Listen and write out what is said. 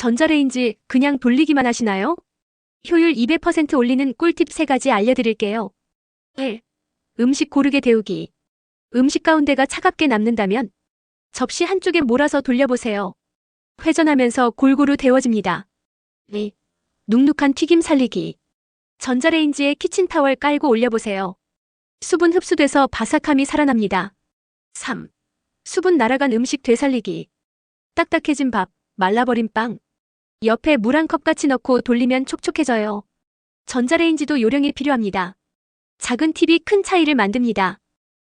전자레인지 그냥 돌리기만 하시나요? 효율 200% 올리는 꿀팁 3가지 알려드릴게요. 1. 음식 고르게 데우기. 음식 가운데가 차갑게 남는다면 접시 한쪽에 몰아서 돌려보세요. 회전하면서 골고루 데워집니다. 2. 눅눅한 튀김 살리기. 전자레인지에 키친타월 깔고 올려보세요. 수분 흡수돼서 바삭함이 살아납니다. 3. 수분 날아간 음식 되살리기. 딱딱해진 밥, 말라버린 빵. 옆에 물 한 컵 같이 넣고 돌리면 촉촉해져요. 전자레인지도 요령이 필요합니다. 작은 팁이 큰 차이를 만듭니다.